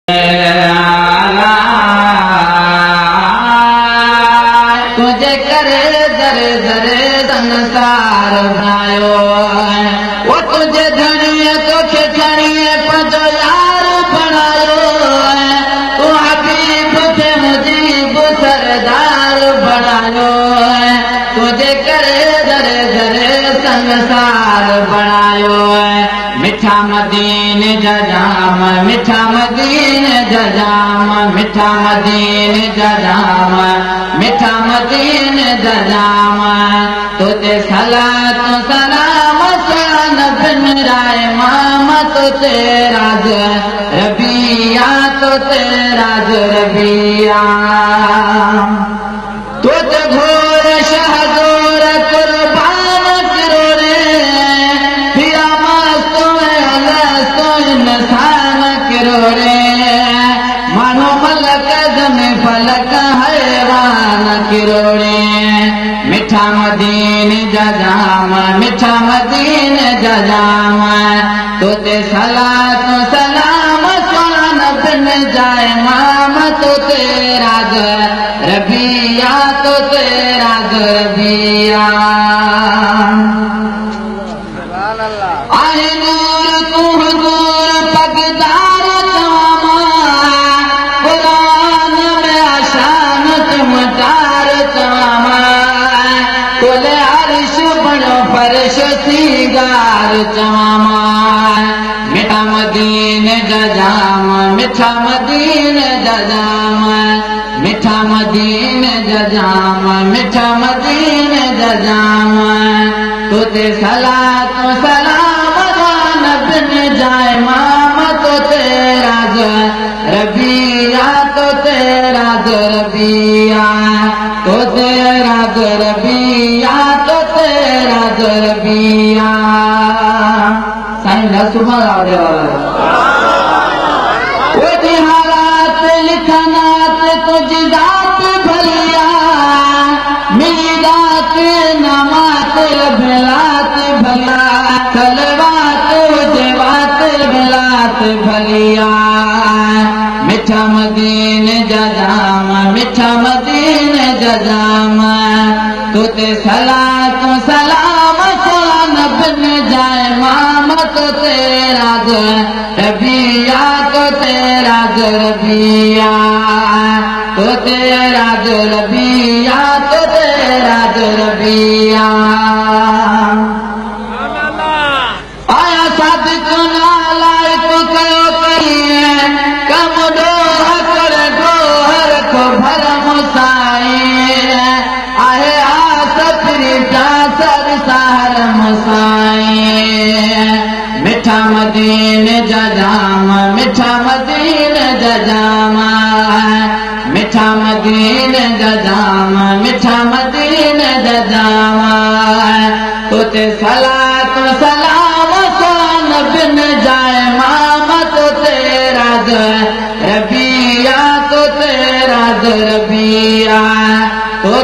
तुझे करे दरे दरे संसार बनायो वो तुझे धनिए तो खिचड़िए पजो यार बनायो तू हबीब थे मुजीब सरदार बनायो तुझे करे दरे दरे संसार बनायो मिठा मदीने जजाम मिठा मदीने जजाम मिठा मदीने जजाम मिठा मदीने जजाम तुझे सलात सलाम सान बिन राय माम तो तेरा रबिया तो तेरा रबिया तुझे घोर शहदोर कुर्बान करो रे पिया मस्तो इंसान करो रे मानो मलक जम फलक हैवान करो रे मिठा मदीने जजाम मिठा मदीने जजाम तुझे सलात सलाम सान बिन जाए माम तो तेरा रबिया तो तेरा रबिया आए नूर तू हुजूर पगदार तमामा कुरान में आशान चमकार तमामा कुले अर्श बनो फर्श सीगार तमामा मिठा मदीने जजाम मिठा मदीने जजाम मिठा मदीने जजाम मिठा मदीने जजाम तुझे सलात सलाम जान बिन जाए माम तो तेरा रबिया तो तेरा रबिया तो तेरा रबिया तो तेरा रबिया साईं सुबह हालात लिखनात तुझी दात भलिया मेरी दात नमात भलात भला खलवात जेवात भलात भलिया मिठा मदीने जजाम मिठा मदीने जजाम तुझे सलात सलाम सान बिन जाए माम तो तेरा रबिया तो तेरा रबिया तो तेरा रबिया तो तेरा रबिया आया सादिक नालायक कयो करिए कम डोह कर डोहर को भरम साए आहे आस प्रीता सर सहर मुसाए मिठा मदीने जजाम मिठा मदीने जजाम मिठा मदीने जजाम मिठा मदीने जजाम तुझे सलात सलाम सान बिन जाए माम तो तेरा रबिया तो तेरा रबिया तो